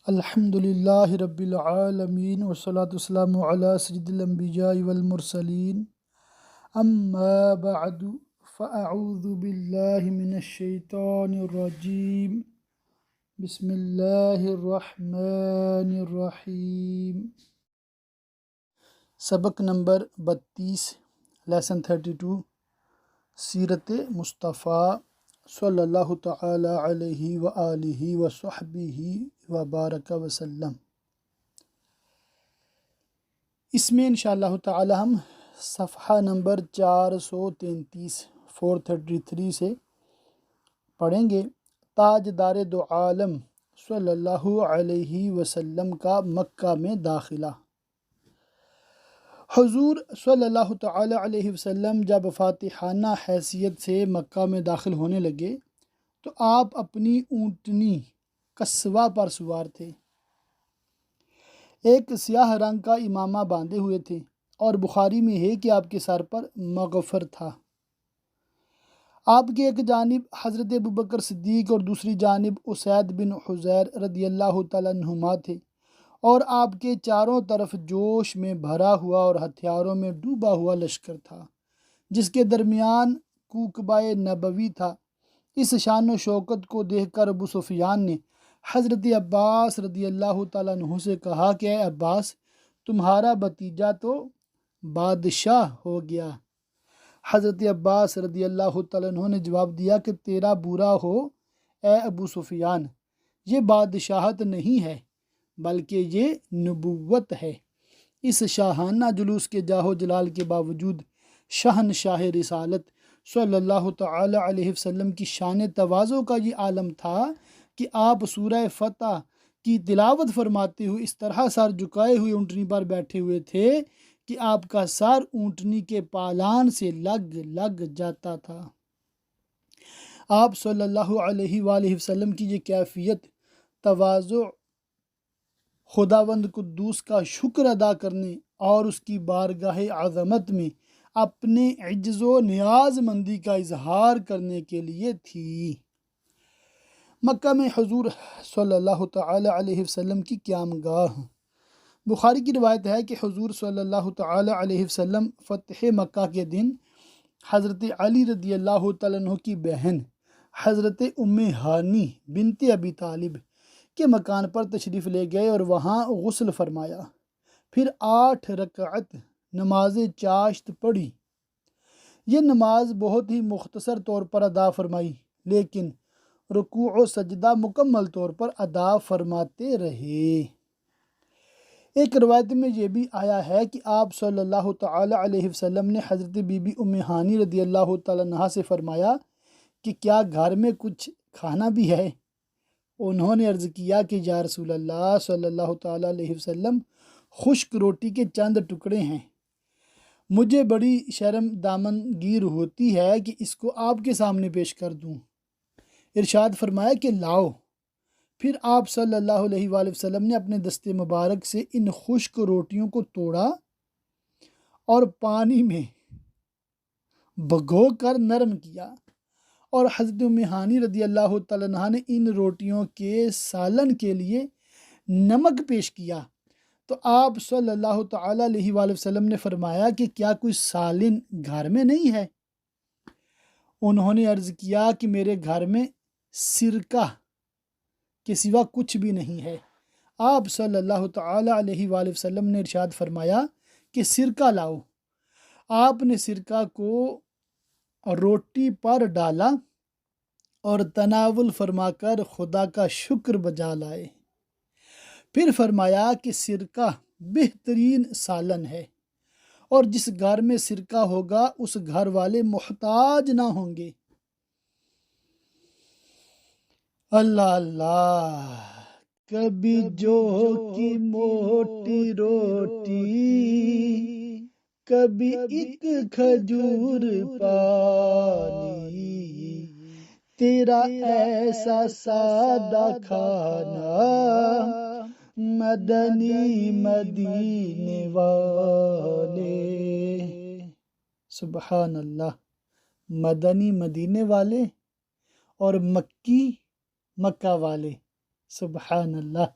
الحمد للہ رب العالمین والصلاة والسلام علی سید الانبیاء والمرسلین اما بعد فاعوذ باللہ من الشیطان الرجیم بسم اللہ الرحمن الرحیم۔ سبق نمبر 32 لیسن 32 سیرت مصطفیٰ صلی اللہ تعالی علیہ وآلہ وصحبہ وبارک وسلم۔ اس میں انشاءاللہ تعالی ہم صفحہ نمبر 433 سے پڑھیں گے تاجدار دو عالم صلی اللہ علیہ وسلم کا مکہ میں داخلہ۔ حضور صلی اللہ تعالی علیہ وسلم جب فاتحانہ حیثیت سے مکہ میں داخل ہونے لگے تو آپ اپنی اونٹنی قصوہ پر سوار تھے، ایک سیاہ رنگ کا امامہ باندھے ہوئے تھے، اور بخاری میں ہے کہ آپ کے سر پر مغفر تھا۔ آپ کے ایک جانب حضرت ابوبکر صدیق اور دوسری جانب اسید بن حضیر رضی اللہ تعالیٰ عنہما تھے، اور آپ کے چاروں طرف جوش میں بھرا ہوا اور ہتھیاروں میں ڈوبا ہوا لشکر تھا، جس کے درمیان کوکبۂ نبوی تھا۔ اس شان و شوکت کو دیکھ کر ابو سفیان نے حضرت عباس رضی اللہ تعالیٰ عنہ سے کہا کہ اے عباس، تمہارا بھتیجا تو بادشاہ ہو گیا۔ حضرت عباس رضی اللہ تعالیٰ عنہ نے جواب دیا کہ تیرا برا ہو اے ابو سفیان، یہ بادشاہت نہیں ہے بلکہ یہ نبوت ہے۔ اس شاہانہ جلوس کے جاہ و جلال کے باوجود شہنشاہ رسالت صلی اللہ تعالی علیہ وسلم کی شان تواضع کا یہ عالم تھا کہ آپ سورہ فتح کی تلاوت فرماتے ہوئے اس طرح سر جھکائے ہوئے اونٹنی پر بیٹھے ہوئے تھے کہ آپ کا سر اونٹنی کے پالان سے لگ جاتا تھا۔ آپ صلی اللہ علیہ وآلہ وسلم کی یہ کیفیت تواضع خداوند قدوس کا شکر ادا کرنے اور اس کی بارگاہ عظمت میں اپنے عجز و نیاز مندی کا اظہار کرنے کے لیے تھی۔ مکہ میں حضور صلی اللہ تعالی علیہ وسلم کی قیام گاہ۔ بخاری کی روایت ہے کہ حضور صلی اللہ تعالی علیہ وسلم فتح مکہ کے دن حضرت علی رضی اللہ تعالیٰ عنہ کی بہن حضرت ام ہانی بنت ابی طالب کے مکان پر تشریف لے گئے اور وہاں غسل فرمایا، پھر 8 رکعت نماز چاشت پڑھی۔ یہ نماز بہت ہی مختصر طور پر ادا فرمائی، لیکن رکوع و سجدہ مکمل طور پر ادا فرماتے رہے۔ ایک روایت میں یہ بھی آیا ہے کہ آپ صلی اللہ تعالی علیہ وسلم نے حضرت بی بی ام ہانی رضی اللہ تعالیٰ عنہا سے فرمایا کہ کیا گھر میں کچھ کھانا بھی ہے؟ انہوں نے عرض کیا کہ یا رسول اللہ صلی اللہ تعالی علیہ وسلم، خشک روٹی کے چند ٹکڑے ہیں، مجھے بڑی شرم دامنگیر ہوتی ہے کہ اس کو آپ کے سامنے پیش کر دوں۔ ارشاد فرمایا کہ لاؤ۔ پھر آپ صلی اللہ علیہ وآلہ وسلم نے اپنے دست مبارک سے ان خشک روٹیوں کو توڑا اور پانی میں بھگو کر نرم کیا، اور حضرت ام ہانی رضی اللہ تعالیٰ عنہ نے ان روٹیوں کے سالن کے لیے نمک پیش کیا، تو آپ صلی اللہ تعالیٰ علیہ وآلہ وسلم نے فرمایا کہ کیا کوئی سالن گھر میں نہیں ہے؟ انہوں نے عرض کیا کہ میرے گھر میں سرکہ کے سوا کچھ بھی نہیں ہے۔ آپ صلی اللہ تعالیٰ علیہ وآلہ وسلم نے ارشاد فرمایا کہ سرکہ لاؤ۔ آپ نے سرکہ کو روٹی پر ڈالا اور تناول فرما کر خدا کا شکر بجا لائے۔ پھر فرمایا کہ سرکہ بہترین سالن ہے، اور جس گھر میں سرکہ ہوگا اس گھر والے محتاج نہ ہوں گے۔ اللہ اللہ، کبھی جو کی موٹی روٹی، کبھی ایک کھجور پانی، تیرا ایسا سادہ کھانا مدنی مدینے والے۔ سبحان اللہ، مدنی مدینے والے اور مکی مکہ والے، سبحان اللہ۔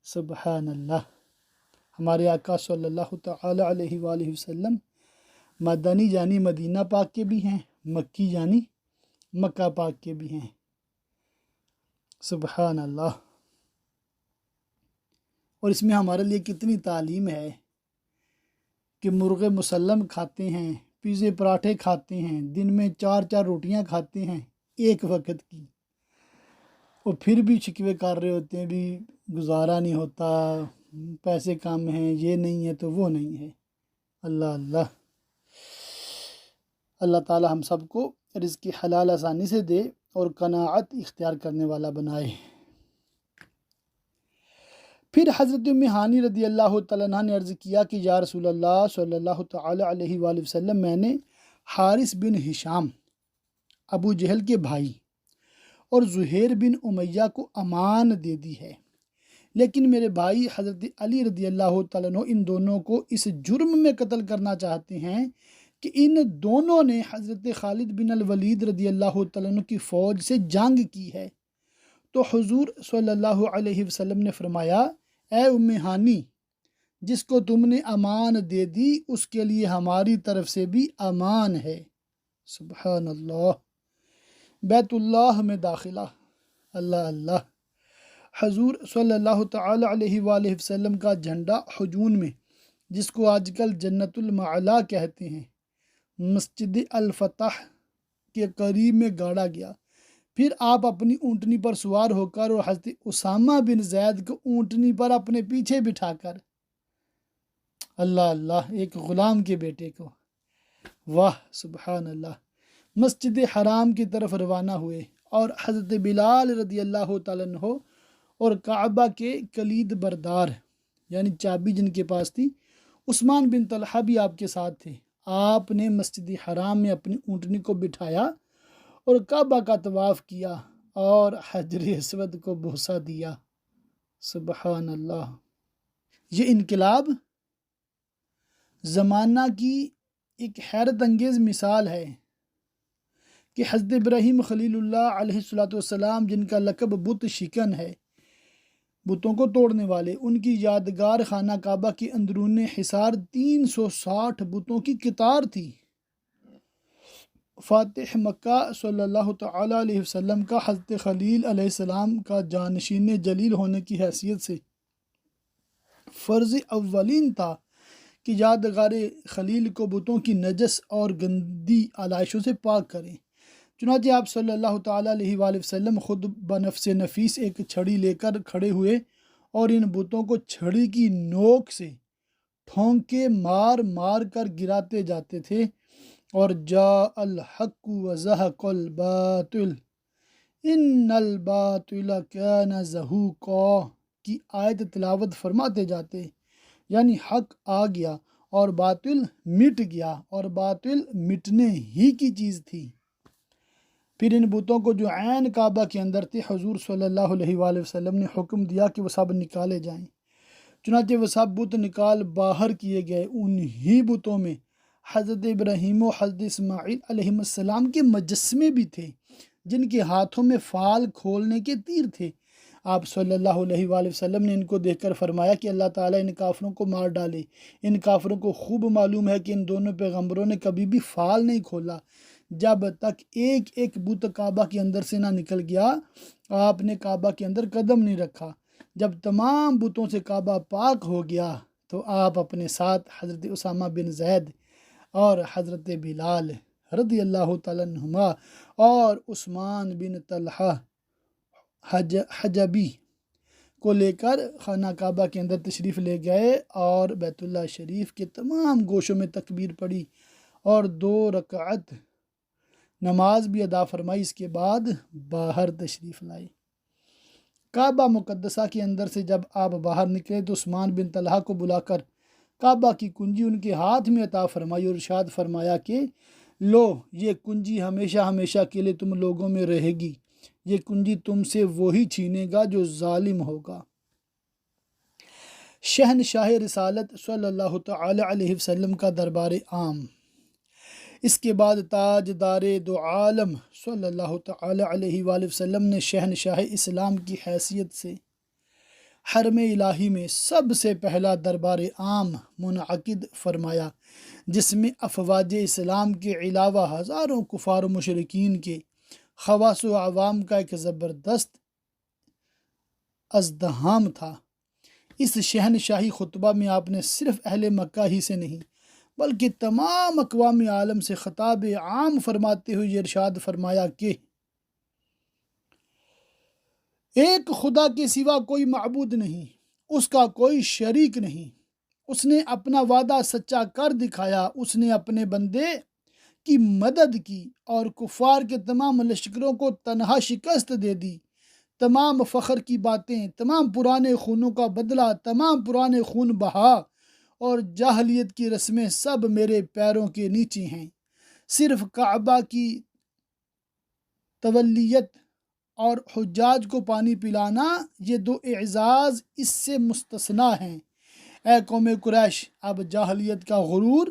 سبحان اللہ۔ ہمارے آقا صلی اللہ تعالی علیہ وآلہ وسلم مدنی یعنی مدینہ پاک کے بھی ہیں، مکی یعنی مکہ پاک کے بھی ہیں۔ سبحان اللہ۔ اور اس میں ہمارے لیے کتنی تعلیم ہے کہ مرغ مسلم کھاتے ہیں، پیزے پراٹھے کھاتے ہیں، دن میں 4 روٹیاں کھاتے ہیں ایک وقت کی، اور پھر بھی شکوے کر رہے ہوتے ہیں بھی گزارا نہیں ہوتا، پیسے کم ہیں، یہ نہیں ہے تو وہ نہیں ہے۔ اللہ اللہ، اللہ تعالی ہم سب کو رزق حلال آسانی سے دے اور قناعت اختیار کرنے والا بنائے۔ پھر حضرت ام ہانی رضی اللہ تعالیٰ عنہ نے عرض کیا کہ یا رسول اللہ صلی اللہ تعالی علیہ وآلہ وسلم، میں نے حارث بن ہشام، ابو جہل کے بھائی، اور زہیر بن امیہ کو امان دے دی ہے، لیکن میرے بھائی حضرت علی رضی اللہ تعالیٰ عنہ ان دونوں کو اس جرم میں قتل کرنا چاہتے ہیں کہ ان دونوں نے حضرت خالد بن الولید رضی اللہ تعالیٰ عنہ کی فوج سے جنگ کی ہے۔ تو حضور صلی اللہ علیہ وسلم نے فرمایا، اے ام ہانی، جس کو تم نے امان دے دی اس کے لیے ہماری طرف سے بھی امان ہے۔ سبحان اللہ۔ بیت اللہ میں داخلہ، اللہ اللہ۔ حضور صلی اللہ تعالی علیہ وآلہ وسلم کا جھنڈا حجون میں، جس کو آج کل جنت المعلا کہتے ہیں، مسجد الفتح کے قریب میں گاڑا گیا۔ پھر آپ اپنی اونٹنی پر سوار ہو کر اور حضرت اسامہ بن زید کو اونٹنی پر اپنے پیچھے بٹھا کر، اللہ اللہ، ایک غلام کے بیٹے کو، واہ سبحان اللہ، مسجد حرام کی طرف روانہ ہوئے، اور حضرت بلال رضی اللہ تعالیٰ عنہ اور کعبہ کے کلید بردار یعنی چابی جن کے پاس تھی، عثمان بن طلحہ بھی آپ کے ساتھ تھے۔ آپ نے مسجد حرام میں اپنی اونٹنی کو بٹھایا اور کعبہ کا طواف کیا اور حجر اسود کو بوسہ دیا۔ سبحان اللہ۔ یہ انقلاب زمانہ کی ایک حیرت انگیز مثال ہے کہ حضرت ابراہیم خلیل اللہ علیہ السلام، جن کا لقب بت شکن ہے، بتوں کو توڑنے والے، ان کی یادگار خانہ کعبہ کی اندرون حصار 360 بتوں کی قطار تھی۔ فاتح مکہ صلی اللہ تعالی علیہ وسلم کا حضرت خلیل علیہ السلام کا جانشین جلیل ہونے کی حیثیت سے فرض اولین تھا کہ یادگار خلیل کو بتوں کی نجس اور گندی آلائشوں سے پاک کریں۔ چنانچہ آپ صلی اللہ تعالی علیہ وآلہ وسلم خود بنفس نفیس ایک چھڑی لے کر کھڑے ہوئے اور ان بتوں کو چھڑی کی نوک سے ٹھونکے مار مار کر گراتے جاتے تھے، اور جاء الحق وزہق الباطل ان الباطل کان زہوقا کی آیت تلاوت فرماتے جاتے، یعنی حق آ گیا اور باطل مٹ گیا، اور باطل مٹنے ہی کی چیز تھی۔ پھر ان بتوں کو جو عین کعبہ کے اندر تھے، حضور صلی اللہ علیہ وآلہ وسلم نے حکم دیا کہ وہ سب نکالے جائیں۔ چنانچہ وہ سب بت نکال باہر کیے گئے۔ انہی بتوں میں حضرت ابراہیم و حضرت اسماعیل علیہ السلام کے مجسمے بھی تھے، جن کے ہاتھوں میں فال کھولنے کے تیر تھے۔ آپ صلی اللہ علیہ وآلہ وسلم نے ان کو دیکھ کر فرمایا کہ اللہ تعالیٰ ان کافروں کو مار ڈالے۔ ان کافروں کو خوب معلوم ہے کہ ان دونوں پیغمبروں نے کبھی بھی فال نہیں کھولا۔ جب تک ایک ایک بت کعبہ کے اندر سے نہ نکل گیا، آپ نے کعبہ کے اندر قدم نہیں رکھا۔ جب تمام بتوں سے کعبہ پاک ہو گیا تو آپ اپنے ساتھ حضرت اسامہ بن زید اور حضرت بلال رضی اللہ تعالیٰ عنہما اور عثمان بن طلحہ حجبی کو لے کر خانہ کعبہ کے اندر تشریف لے گئے اور بیت اللہ شریف کے تمام گوشوں میں تکبیر پڑھی اور 2 رکعت نماز بھی ادا فرمائی۔ اس کے بعد باہر تشریف لائے۔ کعبہ مقدسہ کے اندر سے جب آپ باہر نکلے تو عثمان بن طلحہ کو بلا کر کعبہ کی کنجی ان کے ہاتھ میں عطا فرمائی اور ارشاد فرمایا کہ لو، یہ کنجی ہمیشہ ہمیشہ کے لیے تم لوگوں میں رہے گی۔ یہ کنجی تم سے وہی چھینے گا جو ظالم ہوگا۔ شہنشاہ رسالت صلی اللہ تعالی علیہ وسلم کا دربار عام۔ اس کے بعد تاجدار دو عالم صلی اللہ تعالی علیہ وآلہ وسلم نے شہنشاہ اسلام کی حیثیت سے حرم الہی میں سب سے پہلا دربار عام منعقد فرمایا، جس میں افواج اسلام کے علاوہ ہزاروں کفار و مشرکین کے خواص و عوام کا ایک زبردست ازدحام تھا۔ اس شہنشاہی خطبہ میں آپ نے صرف اہل مکہ ہی سے نہیں بلکہ تمام اقوام عالم سے خطاب عام فرماتے ہوئے یہ ارشاد فرمایا کہ ایک خدا کے سوا کوئی معبود نہیں، اس کا کوئی شریک نہیں، اس نے اپنا وعدہ سچا کر دکھایا، اس نے اپنے بندے کی مدد کی اور کفار کے تمام لشکروں کو تنہا شکست دے دی۔ تمام فخر کی باتیں، تمام پرانے خونوں کا بدلہ، تمام پرانے خون بہا اور جاہلیت کی رسمیں سب میرے پیروں کے نیچے ہیں۔ صرف کعبہ کی تولیت اور حجاج کو پانی پلانا، یہ دو اعزاز اس سے مستثنیٰ ہیں۔ اے قوم قریش، اب جاہلیت کا غرور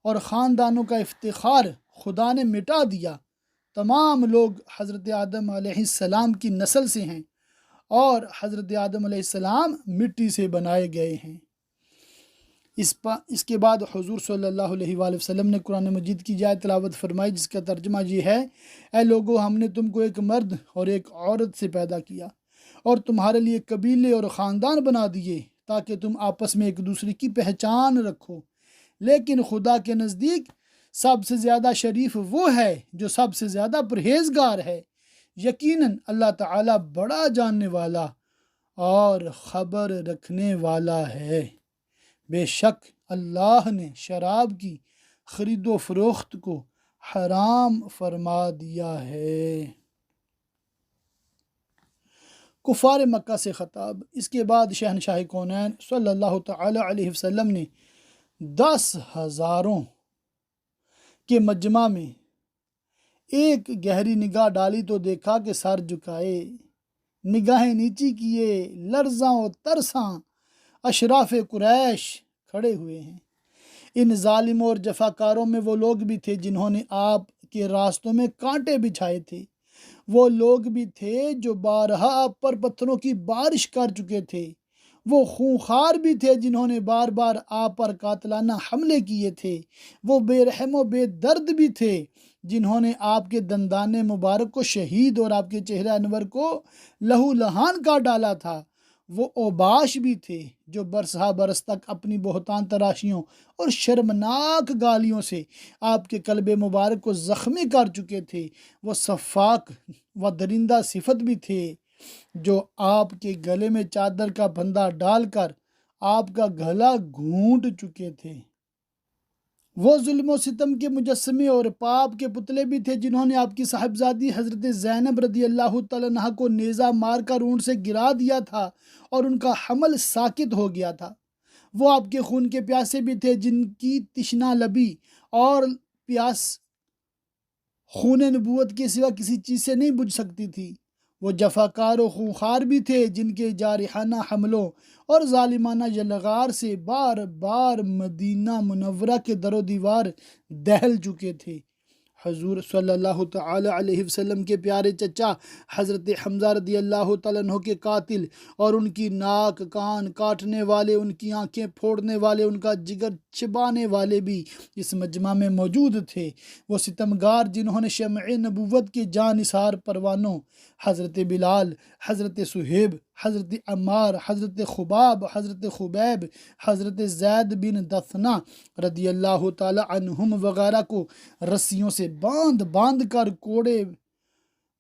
اور خاندانوں کا افتخار خدا نے مٹا دیا۔ تمام لوگ حضرت آدم علیہ السلام کی نسل سے ہیں اور حضرت آدم علیہ السلام مٹی سے بنائے گئے ہیں۔ اس کے بعد حضور صلی اللہ علیہ وآلہ وسلم نے قرآن مجید کی آیت تلاوت فرمائی، جس کا ترجمہ یہ ہے: اے لوگو، ہم نے تم کو ایک مرد اور ایک عورت سے پیدا کیا اور تمہارے لیے قبیلے اور خاندان بنا دیے تاکہ تم آپس میں ایک دوسرے کی پہچان رکھو، لیکن خدا کے نزدیک سب سے زیادہ شریف وہ ہے جو سب سے زیادہ پرہیزگار ہے۔ یقیناً اللہ تعالیٰ بڑا جاننے والا اور خبر رکھنے والا ہے۔ بے شک اللہ نے شراب کی خرید و فروخت کو حرام فرما دیا ہے۔ کفار مکہ سے خطاب۔ اس کے بعد شہنشاہ کونین صلی اللہ تعالی علیہ وسلم نے 10,000 کے مجمع میں ایک گہری نگاہ ڈالی تو دیکھا کہ سر جھکائے، نگاہیں نیچی کیے، لرزاں و ترساں اشراف قریش کھڑے ہوئے ہیں۔ ان ظالموں اور جفاکاروں میں وہ لوگ بھی تھے جنہوں نے آپ کے راستوں میں کانٹے بچھائے تھے، وہ لوگ بھی تھے جو بارہا آپ پر پتھروں کی بارش کر چکے تھے، وہ خونخوار بھی تھے جنہوں نے بار بار آپ پر قاتلانہ حملے کیے تھے، وہ بے رحم و بے درد بھی تھے جنہوں نے آپ کے دندان مبارک کو شہید اور آپ کے چہرہ انور کو لہو لہان کر ڈالا تھا، وہ اوباش بھی تھے جو برسہ برس تک اپنی بہتان تراشیوں اور شرمناک گالیوں سے آپ کے قلب مبارک کو زخمی کر چکے تھے، وہ صفاق و درندہ صفت بھی تھے جو آپ کے گلے میں چادر کا پھندا ڈال کر آپ کا گلا گھونٹ چکے تھے، وہ ظلم و ستم کے مجسمے اور پاپ کے پتلے بھی تھے جنہوں نے آپ کی صاحبزادی حضرت زینب رضی اللہ تعالیٰ عنہا کو نیزہ مار کر اونٹ سے گرا دیا تھا اور ان کا حمل ساکت ہو گیا تھا، وہ آپ کے خون کے پیاسے بھی تھے جن کی تشنا لبی اور پیاس خون نبوت کے سوا کسی چیز سے نہیں بجھ سکتی تھی، وہ جفاکار و خونخوار بھی تھے جن کے جارحانہ حملوں اور ظالمانہ یلغار سے بار بار مدینہ منورہ کے در و دیوار دہل چکے تھے۔ حضور صلی اللہ تعالی علیہ وسلم کے پیارے چچا حضرت حمزہ رضی اللہ تعالیٰ عنہ کے قاتل اور ان کی ناک کان کاٹنے والے، ان کی آنکھیں پھوڑنے والے، ان کا جگر چبانے والے بھی اس مجمع میں موجود تھے، وہ ستمگار جنہوں نے شمع نبوت کے جانثار پروانوں حضرت بلال، حضرت صہیب، حضرت عمار، حضرت خباب، حضرت خبیب، حضرت زید بن دثنہ رضی اللہ تعالی عنہم وغیرہ کو رسیوں سے باندھ باندھ کر، کوڑے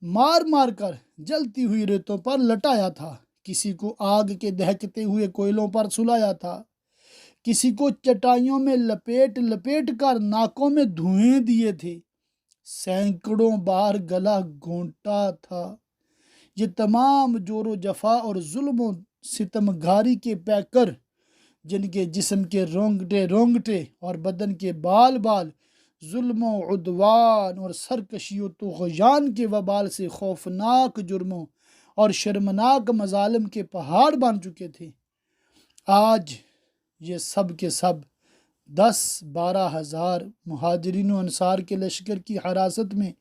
مار مار کر جلتی ہوئی ریتوں پر لٹایا تھا، کسی کو آگ کے دہکتے ہوئے کوئلوں پر سلایا تھا، کسی کو چٹائیوں میں لپیٹ لپیٹ کر ناکوں میں دھوئیں دیے تھے، سینکڑوں بار گلا گھونٹا تھا۔ یہ تمام جور و جفا اور ظلم و ستمگاری کے پیکر، جن کے جسم کے رونگٹے رونگٹے اور بدن کے بال بال ظلم و عدوان اور سرکشی و طغیان کے وبال سے خوفناک جرموں اور شرمناک مظالم کے پہاڑ بن چکے تھے، آج یہ سب کے سب 10-12 ہزار مہاجرین و انصار کے لشکر کی حراست میں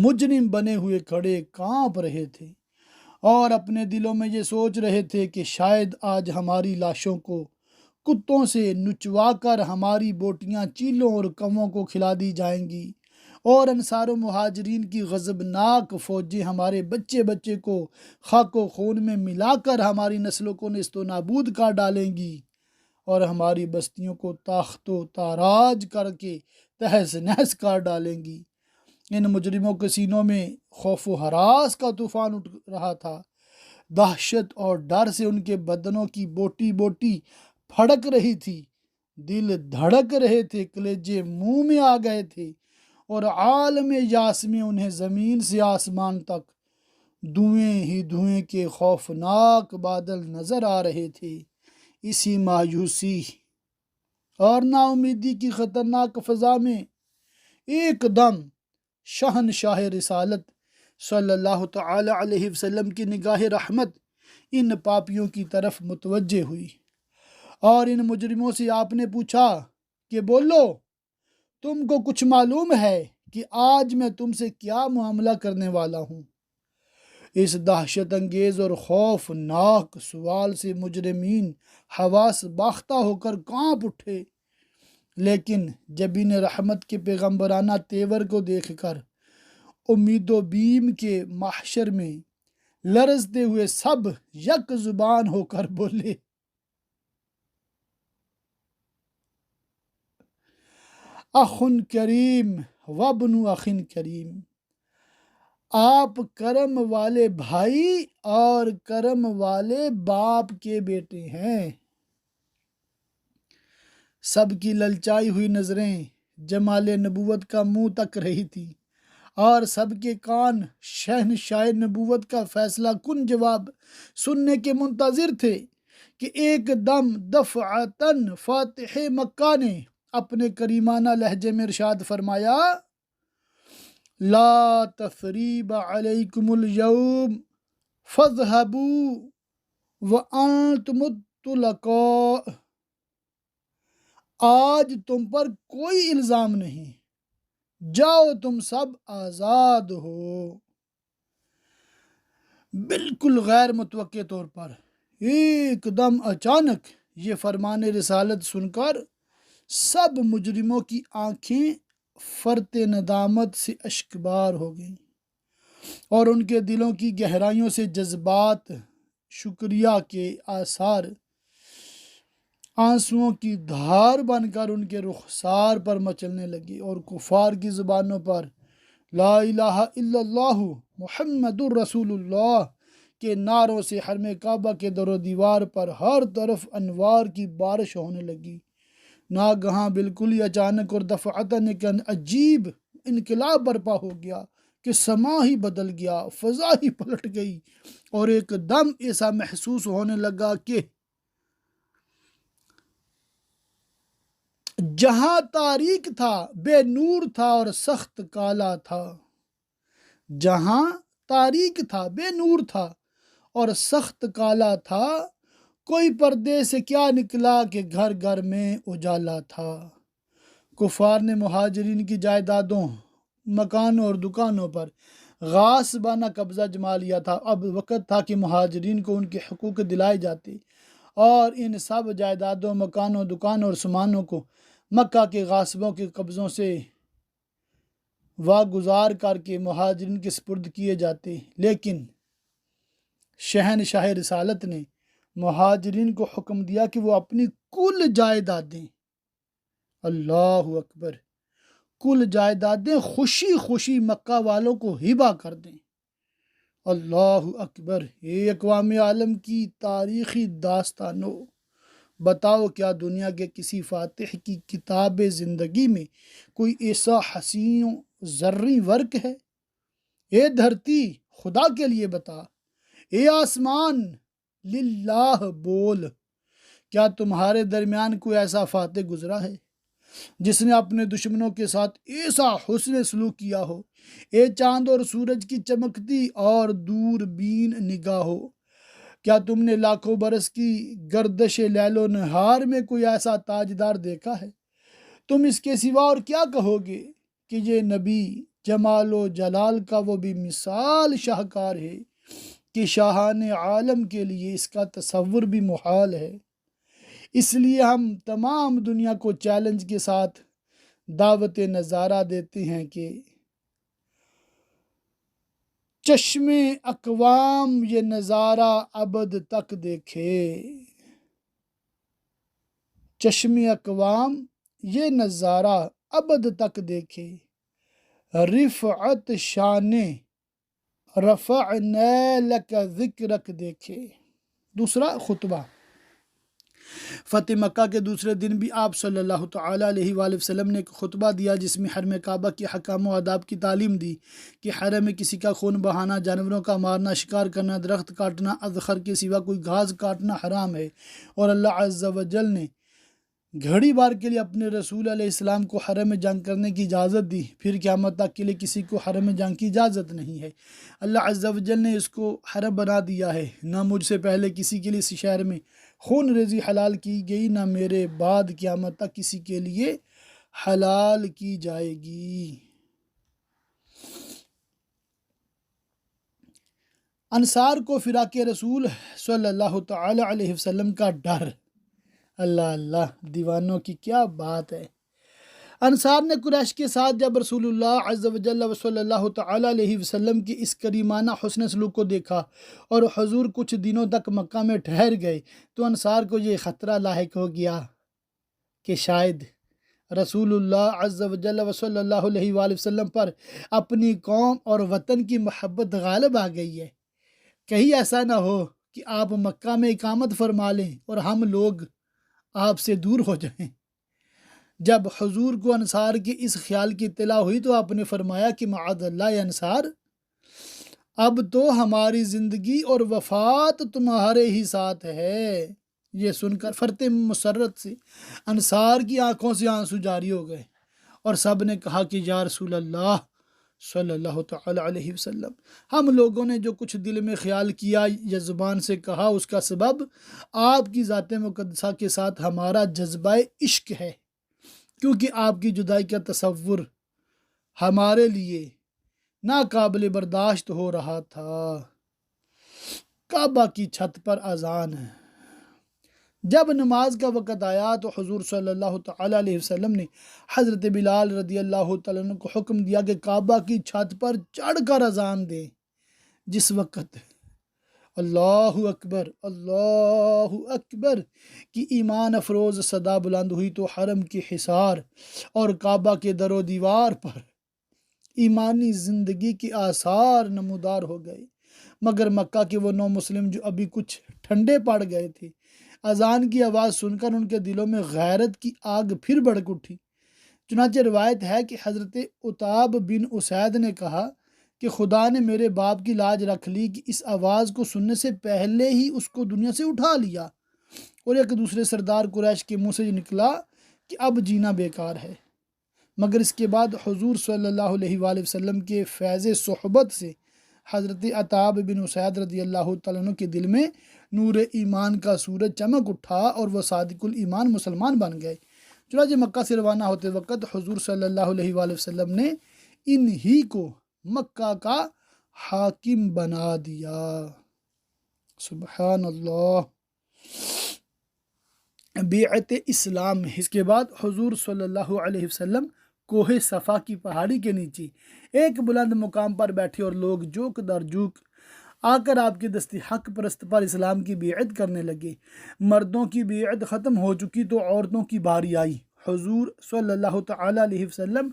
مجرم بنے ہوئے کھڑے کانپ رہے تھے اور اپنے دلوں میں یہ سوچ رہے تھے کہ شاید آج ہماری لاشوں کو کتوں سے نچوا کر ہماری بوٹیاں چیلوں اور کووں کو کھلا دی جائیں گی، اور انصار و مہاجرین کی غضبناک فوجیں ہمارے بچے بچے کو خاک و خون میں ملا کر ہماری نسلوں کو نیست و نابود کر ڈالیں گی، اور ہماری بستیوں کو تاخت و تاراج کر کے تہس نہس کر ڈالیں گی۔ ان مجرموں کے سینوں میں خوف و ہراس کا طوفان اٹھ رہا تھا۔ دہشت اور ڈر سے ان کے بدنوں کی بوٹی بوٹی پھڑک رہی تھی، دل دھڑک رہے تھے، کلیجے منہ میں آ گئے تھے، اور عالم یاس میں انہیں زمین سے آسمان تک دھوئیں ہی دھوئیں کے خوفناک بادل نظر آ رہے تھے۔ اسی مایوسی اور نا امیدی کی خطرناک فضا میں ایک دم شہنشاہ رسالت صلی اللہ تعالی علیہ وسلم کی نگاہ رحمت ان پاپیوں کی طرف متوجہ ہوئی، اور ان مجرموں سے آپ نے پوچھا کہ بولو، تم کو کچھ معلوم ہے کہ آج میں تم سے کیا معاملہ کرنے والا ہوں؟ اس دہشت انگیز اور خوفناک سوال سے مجرمین حواس باختہ ہو کر کانپ اٹھے، لیکن جب ان رحمت کے پیغمبرانہ تیور کو دیکھ کر امید و بیم کے محشر میں لرزتے ہوئے سب یک زبان ہو کر بولے، اخ کریم وابن اخ کریم، آپ کرم والے بھائی اور کرم والے باپ کے بیٹے ہیں۔ سب کی للچائی ہوئی نظریں جمال نبوت کا منہ تک رہی تھی، اور سب کے کان شہنشاہ نبوت کا فیصلہ کن جواب سننے کے منتظر تھے کہ ایک دم دفعتاً فاتح مکہ نے اپنے کریمانہ لہجے میں ارشاد فرمایا، لا تثریب علیکم اليوم فاذهبوا وانتم الطلقاء، آج تم پر کوئی الزام نہیں، جاؤ تم سب آزاد ہو۔ بالکل غیر متوقع طور پر ایک دم اچانک یہ فرمان رسالت سن کر سب مجرموں کی آنکھیں فرط ندامت سے اشکبار ہو گئیں، اور ان کے دلوں کی گہرائیوں سے جذبات شکریہ کے آثار آنسوؤں کی دھار بن کر ان کے رخسار پر مچلنے لگے، اور کفار کی زبانوں پر لا الہ الا اللہ محمد الرسول اللہ کے نعروں سے حرم کعبہ کے در و دیوار پر ہر طرف انوار کی بارش ہونے لگی۔ ناگہاں بالکل ہی اچانک اور دفعتاً ایک عجیب انقلاب برپا ہو گیا کہ سما ہی بدل گیا، فضا ہی پلٹ گئی، اور ایک دم ایسا محسوس ہونے لگا کہ جہاں تاریک تھا بے نور تھا اور سخت کالا تھا، جہاں تاریک تھا بے نور تھا اور سخت کالا تھا، کوئی پردے سے کیا نکلا کہ گھر گھر میں اجالا تھا۔ کفار نے مہاجرین کی جائیدادوں، مکانوں اور دکانوں پر غاصبانہ قبضہ جما لیا تھا۔ اب وقت تھا کہ مہاجرین کو ان کے حقوق دلائے جاتے، اور ان سب جائیدادوں، مکانوں، دکانوں اور سامانوں کو مکہ کے غاصبوں کے قبضوں سے واگزار کر کے مہاجرین کے سپرد کیے جاتے، لیکن شہنشاہ رسالت نے مہاجرین کو حکم دیا کہ وہ اپنی کل جائیدادیں، اللہ اکبر، کل جائیدادیں خوشی خوشی مکہ والوں کو ہبہ کر دیں۔ اللہ اکبر۔ یہ اقوام عالم کی تاریخی داستانوں، بتاؤ کیا دنیا کے کسی فاتح کی کتاب زندگی میں کوئی ایسا حسین زرعی ورق ہے؟ اے دھرتی خدا کے لیے بتا، اے آسمان للہ بول، کیا تمہارے درمیان کوئی ایسا فاتح گزرا ہے جس نے اپنے دشمنوں کے ساتھ ایسا حسن سلوک کیا ہو؟ اے چاند اور سورج کی چمکتی اور دوربین نگاہ ہو، کیا تم نے لاکھوں برس کی گردش لیل و نہار میں کوئی ایسا تاجدار دیکھا ہے؟ تم اس کے سوا اور کیا کہو گے کہ یہ نبی جمال و جلال کا وہ بھی مثال شاہکار ہے، کہ شاہان عالم کے لیے اس کا تصور بھی محال ہے۔ اس لیے ہم تمام دنیا کو چیلنج کے ساتھ دعوت نظارہ دیتے ہیں کہ چشم اقوام یہ نظارہ ابد تک دیکھے، چشم اقوام یہ نظارہ ابد تک دیکھے، رفعت شان رفعنا لک ذکرک دیکھے۔ دوسرا خطبہ، فتح مکہ کے دوسرے دن بھی آپ صلی اللہ تعالیٰ علیہ وآلہ وسلم نے ایک خطبہ دیا جس میں حرم کعبہ کے حکام و آداب کی تعلیم دی کہ حرم میں کسی کا خون بہانا، جانوروں کا مارنا، شکار کرنا، درخت کاٹنا، اذخر کے سوا کوئی گھاس کاٹنا حرام ہے، اور اللہ عز و جل نے گھڑی بار کے لیے اپنے رسول علیہ السلام کو حرم میں جنگ کرنے کی اجازت دی، پھر قیامت تک کے لیے کسی کو حرم میں جنگ کی اجازت نہیں ہے۔ اللہ عز و جل نے اس کو حرم بنا دیا ہے، نہ مجھ سے پہلے کسی کے لیے اس شہر میں خون ریزی حلال کی گئی، نہ میرے بعد قیامت تک کسی کے لیے حلال کی جائے گی۔ انصار کو فراق رسول صلی اللہ تعالی علیہ وسلم کا ڈر، اللہ اللہ، دیوانوں کی کیا بات ہے۔ انصار نے قریش کے ساتھ جب رسول اللہ عز و جل و صلی اللہ تعالی علیہ وسلم کی اس کریمانہ حسن سلوک کو دیکھا اور حضور کچھ دنوں تک مکہ میں ٹھہر گئے تو انصار کو یہ خطرہ لاحق ہو گیا کہ شاید رسول اللہ عز و جل و صلی اللہ علیہ وآلہ وسلم پر اپنی قوم اور وطن کی محبت غالب آ گئی ہے، کہیں ایسا نہ ہو کہ آپ مکہ میں اقامت فرما لیں اور ہم لوگ آپ سے دور ہو جائیں۔ جب حضور کو انصار کے اس خیال کی اطلاع ہوئی تو آپ نے فرمایا کہ معاذ اللہ انصار، اب تو ہماری زندگی اور وفات تمہارے ہی ساتھ ہے۔ یہ سن کر فرت مسرت سے انصار کی آنکھوں سے آنسو جاری ہو گئے اور سب نے کہا کہ یا رسول اللہ صلی اللہ تعالی علیہ وسلم، ہم لوگوں نے جو کچھ دل میں خیال کیا یا زبان سے کہا اس کا سبب آپ کی ذات مقدسہ کے ساتھ ہمارا جذبہ عشق ہے، کیونکہ آپ کی جدائی کا تصور ہمارے لیے ناقابل برداشت ہو رہا تھا۔ کعبہ کی چھت پر اذان ہے۔ جب نماز کا وقت آیا تو حضور صلی اللہ تعالی علیہ وسلم نے حضرت بلال رضی اللہ تعالیٰ عنہ کو حکم دیا کہ کعبہ کی چھت پر چڑھ کر اذان دیں۔ جس وقت اللہ اکبر اللہ اکبر کی ایمان افروز صدا بلند ہوئی تو حرم کے حصار اور کعبہ کے در و دیوار پر ایمانی زندگی کے آثار نمودار ہو گئے، مگر مکہ کے وہ نو مسلم جو ابھی کچھ ٹھنڈے پڑ گئے تھے، اذان کی آواز سن کر ان کے دلوں میں غیرت کی آگ پھر بھڑک اٹھی۔ چنانچہ روایت ہے کہ حضرت عتاب بن اسید نے کہا کہ خدا نے میرے باپ کی لاج رکھ لی کہ اس آواز کو سننے سے پہلے ہی اس کو دنیا سے اٹھا لیا، اور ایک دوسرے سردار قریش کے منہ سے یہ نکلا کہ اب جینا بیکار ہے۔ مگر اس کے بعد حضور صلی اللہ علیہ وآلہ وسلم کے فیض صحبت سے حضرت عتاب بن اسید رضی اللہ تعالیٰ عنہ کے دل میں نور ایمان کا سورج چمک اٹھا اور وہ صادق الایمان مسلمان بن گئے۔ چنانچہ مکہ سے روانہ ہوتے وقت حضور صلی اللہ علیہ وآلہ وسلم نے انہی کو مکہ کا حاکم بنا دیا۔ سبحان اللہ۔ بیعت اسلام میں اس کے بعد حضور صلی اللہ علیہ وسلم کوہ صفا کی پہاڑی کے نیچے ایک بلند مقام پر بیٹھے اور لوگ جوک در جوک آ کر آپ کے دست حق پرست پر اسلام کی بیعت کرنے لگے۔ مردوں کی بیعت ختم ہو چکی تو عورتوں کی باری آئی۔ حضور صلی اللہ تعالی علیہ وسلم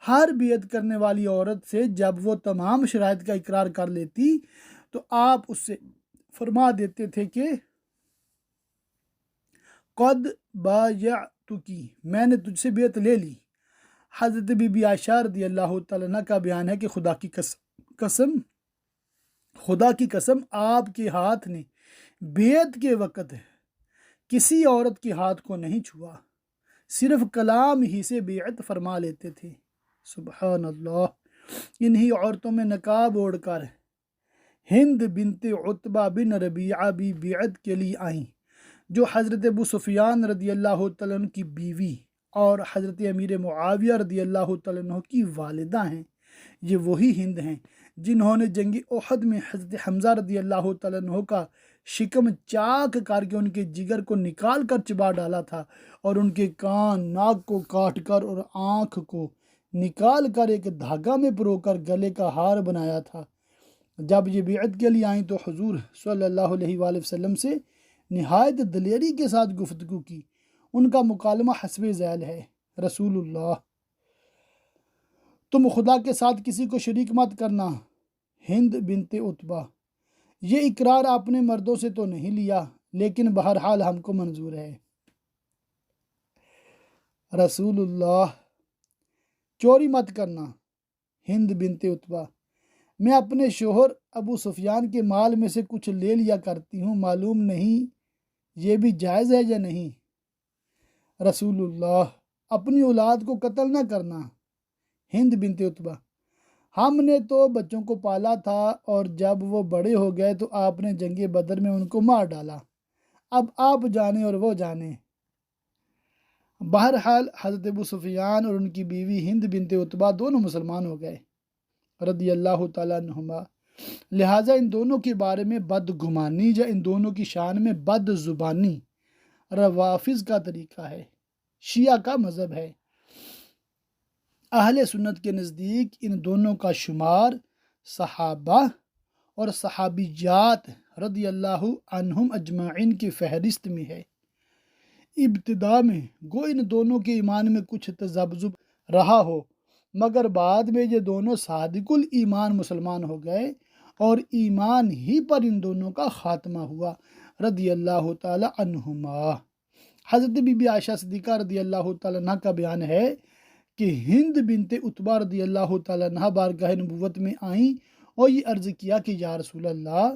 ہر بیعت کرنے والی عورت سے جب وہ تمام شرائط کا اقرار کر لیتی تو آپ اس سے فرما دیتے تھے کہ قد بایعتکی، میں نے تجھ سے بیعت لے لی۔ حضرت بی بی عائشہ رضی اللہ تعالیٰ عنہ کا بیان ہے کہ خدا کی قسم آپ کے ہاتھ نے بیعت کے وقت کسی عورت کے ہاتھ کو نہیں چھوا، صرف کلام ہی سے بیعت فرما لیتے تھے۔ سبحان اللہ۔ انہی عورتوں میں نقاب اوڑھ کر ہند بنت عتبہ بن ربیعہ بھی بیعت کے لیے آئیں، جو حضرت ابو سفیان رضی اللہ تعالیٰ عنہ کی بیوی اور حضرت امیر معاویہ رضی اللہ تعالیٰ عنہ کی والدہ ہیں۔ یہ وہی ہند ہیں جنہوں نے جنگ احد میں حضرت حمزہ رضی اللہ تعالیٰ عنہ کا شکم چاک کر کے ان کے جگر کو نکال کر چبا ڈالا تھا، اور ان کے کان ناک کو کاٹ کر اور آنکھ کو نکال کر ایک دھاگا میں پرو کر گلے کا ہار بنایا تھا۔ جب یہ بیعت کے لیے آئیں تو حضور صلی اللہ علیہ وآلہ وسلم سے نہایت دلیری کے ساتھ گفتگو کی۔ ان کا مکالمہ حسب ذیل ہے: رسول اللہ، تم خدا کے ساتھ کسی کو شریک مت کرنا۔ ہند بنت عتبہ: یہ اقرار آپ نے مردوں سے تو نہیں لیا، لیکن بہرحال ہم کو منظور ہے۔ رسول اللہ: چوری مت کرنا۔ ہند بنت عتبہ: میں اپنے شوہر ابو سفیان کے مال میں سے کچھ لے لیا کرتی ہوں، معلوم نہیں یہ بھی جائز ہے یا نہیں۔ رسول اللہ: اپنی اولاد کو قتل نہ کرنا۔ ہند بنت عتبہ: ہم نے تو بچوں کو پالا تھا، اور جب وہ بڑے ہو گئے تو آپ نے جنگ بدر میں ان کو مار ڈالا، اب آپ جانیں اور وہ جانیں۔ بہرحال حضرت ابو سفیان اور ان کی بیوی ہند بنت عتبہ دونوں مسلمان ہو گئے رضی اللہ تعالیٰ عنہما، لہٰذا ان دونوں کے بارے میں بدگمانی یا ان دونوں کی شان میں بد زبانی روافظ کا طریقہ ہے، شیعہ کا مذہب ہے۔ اہل سنت کے نزدیک ان دونوں کا شمار صحابہ اور صحابیات رضی اللہ عنہم اجمعین کی فہرست میں ہے۔ ابتدا میں گو ان دونوں کے ایمان میں کچھ تذبذب رہا ہو، مگر بعد میں یہ دونوں صادق الایمان مسلمان ہو گئے اور ایمان ہی پر ان دونوں کا خاتمہ ہوا رضی اللہ تعالی عنہما۔ حضرت بی بی عائشہ صدیقہ رضی اللہ تعالیٰ عنہ کا بیان ہے کہ ہند بنت عتبہ رضی اللہ تعالیٰ عنہ بارگاہ نبوت میں آئیں اور یہ عرض کیا کہ یا رسول اللہ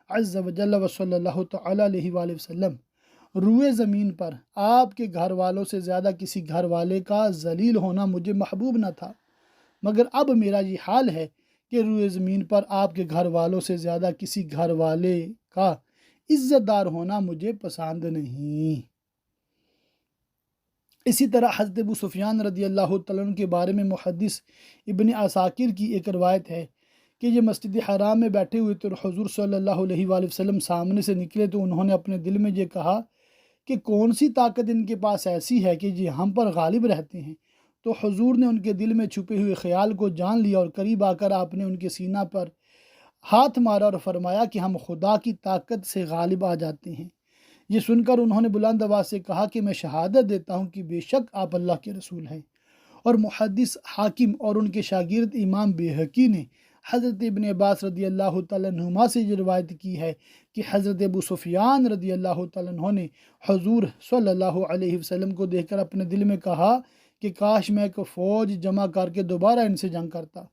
عز و جل و صلی اللہ تعالیٰ علیہ وآلہ وسلم، روئے زمین پر آپ کے گھر والوں سے زیادہ کسی گھر والے کا ذلیل ہونا مجھے محبوب نہ تھا، مگر اب میرا یہ حال ہے کہ روئے زمین پر آپ کے گھر والوں سے زیادہ کسی گھر والے کا عزت دار ہونا مجھے پسند نہیں۔ اسی طرح حضرت ابو سفیان رضی اللہ تعالیٰ عنہ کے بارے میں محدث ابن عساکر کی ایک روایت ہے کہ یہ مسجد حرام میں بیٹھے ہوئے تھے اور حضور صلی اللہ علیہ وآلہ وسلم سامنے سے نکلے تو انہوں نے اپنے دل میں یہ کہا کہ کون سی طاقت ان کے پاس ایسی ہے کہ یہ ہم پر غالب رہتے ہیں، تو حضور نے ان کے دل میں چھپے ہوئے خیال کو جان لیا اور قریب آ کر آپ نے ان کے سینہ پر ہاتھ مارا اور فرمایا کہ ہم خدا کی طاقت سے غالب آ جاتے ہیں۔ یہ سن کر انہوں نے بلند آواز سے کہا کہ میں شہادت دیتا ہوں کہ بے شک آپ اللہ کے رسول ہیں۔ اور محدث حاکم اور ان کے شاگرد امام بیہقی نے حضرت ابن عباس رضی اللہ تعالیٰ عنہما سے یہ روایت کی ہے کہ حضرت ابو سفیان رضی اللہ تعالیٰ عنہ نے حضور صلی اللہ علیہ وسلم کو دیکھ کر اپنے دل میں کہا کہ کاش میں ایک فوج جمع کر کے دوبارہ ان سے جنگ کرتا۔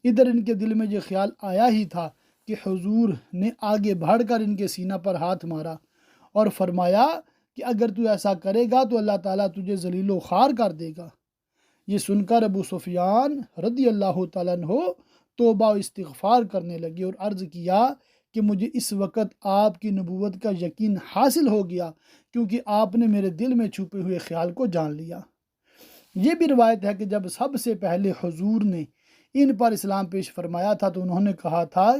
ادھر ان کے دل میں یہ خیال آیا ہی تھا کہ حضور نے آگے بڑھ کر ان کے سینہ پر ہاتھ مارا اور فرمایا کہ اگر تو ایسا کرے گا تو اللہ تعالیٰ تجھے ذلیل و خوار کر دے گا۔ یہ سن کر ابو سفیان رضی اللہ تعالیٰ عنہ توبہ و استغفار کرنے لگے اور عرض کیا کہ مجھے اس وقت آپ کی نبوت کا یقین حاصل ہو گیا، کیونکہ آپ نے میرے دل میں چھپے ہوئے خیال کو جان لیا۔ یہ بھی روایت ہے کہ جب سب سے پہلے حضور نے ان پر اسلام پیش فرمایا تھا تو انہوں نے کہا تھا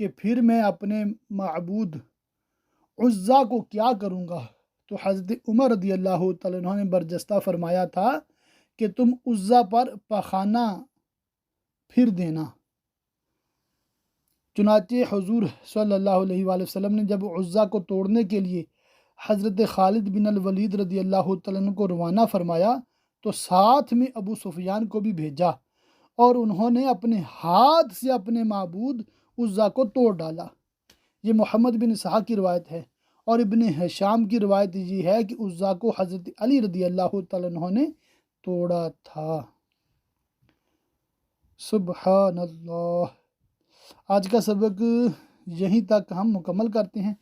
کہ پھر میں اپنے معبود عزا کو کیا کروں گا، تو حضرت عمر رضی اللہ تعالیٰ عنہ نے برجستہ فرمایا تھا کہ تم عزا پر پخانہ پھر دینا۔ چنانچہ حضور صلی اللہ علیہ وآلہ وسلم نے جب عزا کو توڑنے کے لیے حضرت خالد بن الولید رضی اللہ تعالیٰ عنہ کو روانہ فرمایا تو ساتھ میں ابو سفیان کو بھی بھیجا اور انہوں نے اپنے ہاتھ سے اپنے معبود عزا کو توڑ ڈالا۔ یہ محمد بن اسحاق کی روایت ہے، اور ابن ہشام کی روایت یہ ہے کہ عزا کو حضرت علی رضی اللہ تعالیٰ عنہ نے توڑا تھا۔ سبحان اللہ۔ آج کا سبق یہیں تک ہم مکمل کرتے ہیں۔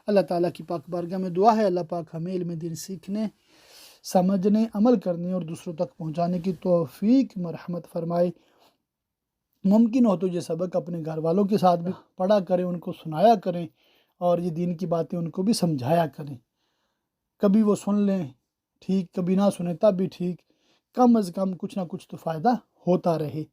اللہ تعالیٰ کی پاک بارگاہ میں دعا ہے اللہ پاک ہمیں علم دین سیکھنے، سمجھنے، عمل کرنے اور دوسروں تک پہنچانے کی توفیق مرحمت فرمائے۔ ممکن ہو تو یہ سبق اپنے گھر والوں کے ساتھ بھی پڑھا کریں، ان کو سنایا کریں اور یہ دین کی باتیں ان کو بھی سمجھایا کریں۔ کبھی وہ سن لیں ٹھیک، کبھی نہ سنیں تب بھی ٹھیک، کم از کم کچھ نہ کچھ تو فائدہ ہوتا رہے۔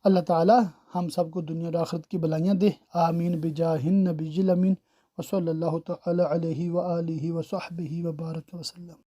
اللہ تعالی ہم سب کو دنیا اور آخرت کی بلائیاں دے، آمین بجاہ النبی الامین وصلی اللہ تعالی علیہ وآلہ وصحبہ وبارک وسلم۔